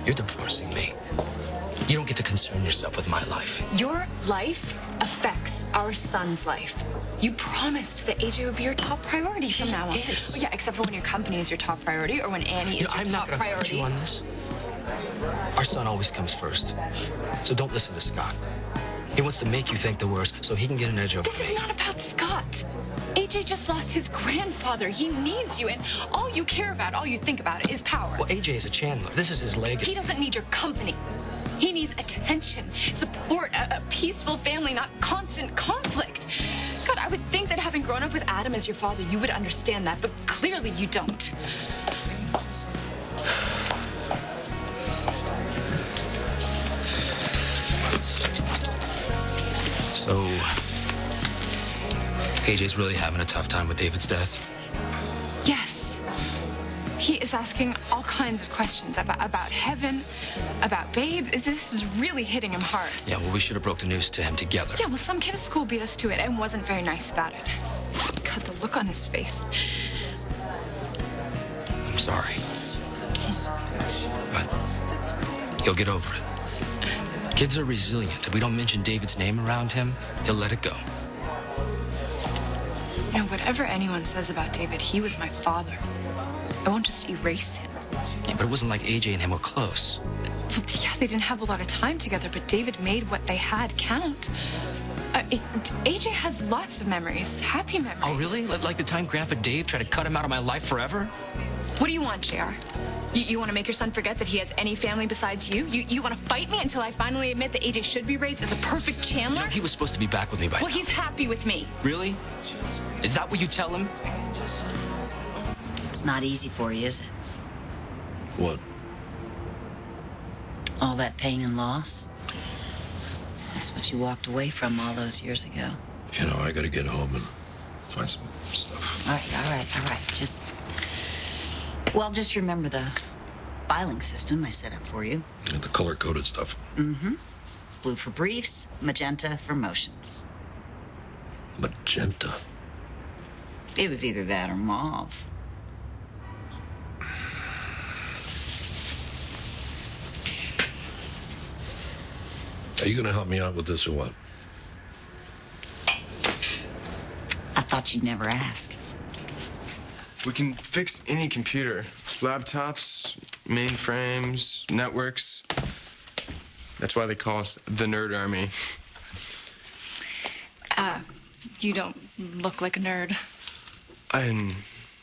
You're divorcing me. You don't get to concern yourself with my life. Your life affects our son's life. You promised that AJ would be your top priority from now on. He is. Well, yeah, except for when your company is your top priority or when Annie is your I'm not top going to fight priority. you on this. Our son always comes first. So don't listen to Scott. He wants to make you think the worst so he can get an edge over This me. is not about Scott. AJ just lost his grandfather. He needs you, and all you care about, all you think about is power. Well, AJ is a Chandler. This is his legacy. He doesn't need your company. He needs attention, support, a peaceful family, not constant conflict. God, I would think that having grown up with Adam as your father, you would understand that, but clearly you don't. So, AJ's really having a tough time with David's death? Yes. He is asking all kinds of questions about heaven, about Babe. This is really hitting him hard. Yeah, well, we should have broke the news to him together. Yeah, well, some kid at school beat us to it and wasn't very nice about it. God, the look on his face. I'm sorry. But he'll get over it. Kids are resilient. If we don't mention David's name around him, he'll let it go. You know, whatever anyone says about David, he was my father. I won't just erase him. Yeah, but it wasn't like AJ and him were close. Well, yeah, they didn't have a lot of time together, but David made what they had count. AJ has lots of memories, happy memories. Oh, really? Like the time Grandpa Dave tried to cut him out of my life forever? What do you want, JR? You want to make your son forget that he has any family besides you? You want to fight me until I finally admit that AJ should be raised as a perfect Chandler? You know, he was supposed to be back with me by Well, now. he's happy with me. Really? Is that what you tell him? It's not easy for you, is it? What? All that pain and loss. That's what you walked away from all those years ago. You know, I gotta get home and find some stuff. All right. Just remember the filing system I set up for you. You know, the color-coded stuff. Mm-hmm. Blue for briefs, magenta for motions. Magenta. It was either that or mauve. Are you gonna help me out with this or what? I thought you'd never ask. We can fix any computer. Laptops, mainframes, networks. That's why they call us the Nerd Army. You don't look like a nerd. And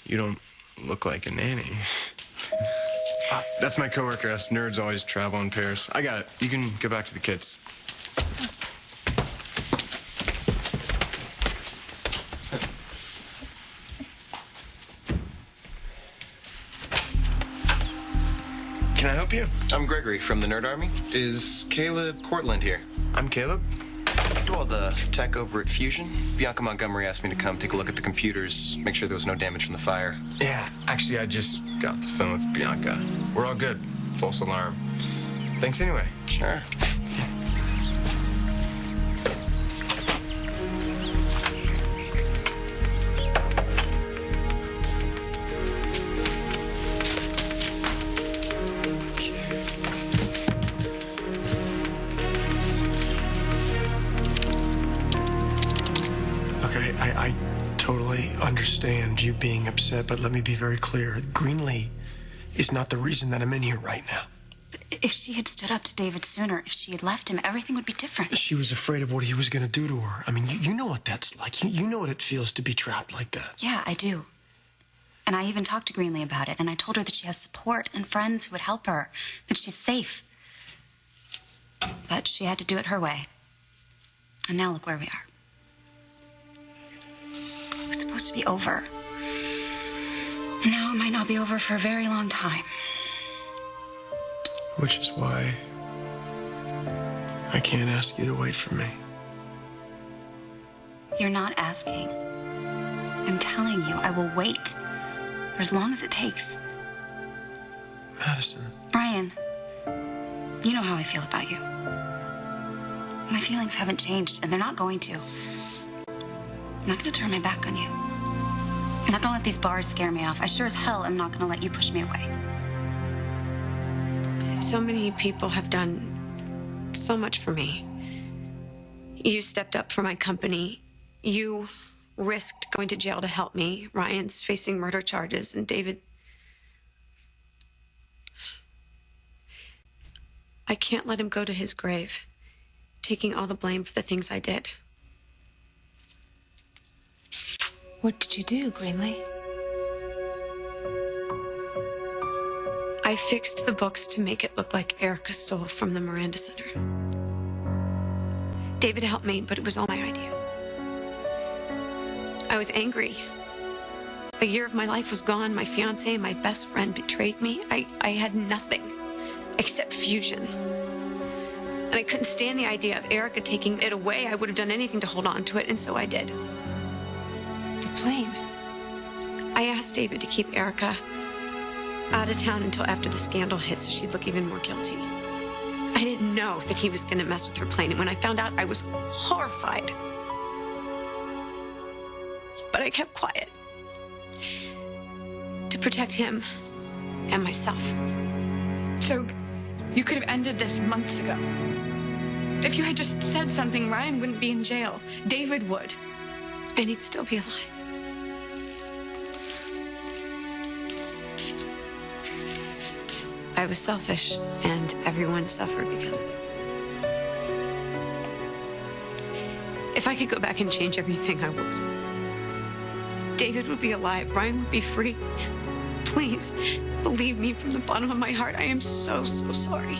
you don't look like a nanny. That's my coworker. Us nerds always travel in pairs. I got it. You can go back to the kids. Can I help you? I'm Gregory from the Nerd Army. Is Caleb Cortland here? I'm Caleb. I do all the tech over at Fusion. Bianca Montgomery asked me to come take a look at the computers, make sure there was no damage from the fire. Yeah, actually, I just got the phone with Bianca. We're all good. False alarm. Thanks anyway. Sure. Okay, I totally understand you being upset, but let me be very clear. Greenlee is not the reason that I'm in here right now. But if she had stood up to David sooner, if she had left him, everything would be different. She was afraid of what he was going to do to her. I mean, you know what that's like. You know what it feels to be trapped like that. Yeah, I do. And I even talked to Greenlee about it, and I told her that she has support and friends who would help her, that she's safe. But she had to do it her way. And now look where we are. It was supposed to be over. And now it might not be over for a very long time. Which is why I can't ask you to wait for me. You're not asking. I'm telling you, I will wait for as long as it takes. Madison. Brian, you know how I feel about you. My feelings haven't changed, and they're not going to. I'm not going to turn my back on you. I'm not going to let these bars scare me off. I sure as hell am not going to let you push me away. So many people have done so much for me. You stepped up for my company. You risked going to jail to help me. Ryan's facing murder charges, and David... I can't let him go to his grave, taking all the blame for the things I did. What did you do, Greenlee? I fixed the books to make it look like Erica stole from the Miranda Center. David helped me, but it was all my idea. I was angry. A year of my life was gone. My fiancé and my best friend betrayed me. I had nothing except fusion. And I couldn't stand the idea of Erica taking it away. I would have done anything to hold on to it, and so I did. The plane. I asked David to keep Erica out of town until after the scandal hit so she'd look even more guilty. I didn't know that he was going to mess with her plane, and when I found out, I was horrified. But I kept quiet to protect him and myself. So you could have ended this months ago. If you had just said something, Ryan wouldn't be in jail. David would. And he'd still be alive. I was selfish, and everyone suffered because of it. If I could go back and change everything, I would. David would be alive. Ryan would be free. Please, believe me from the bottom of my heart. I am so, so sorry.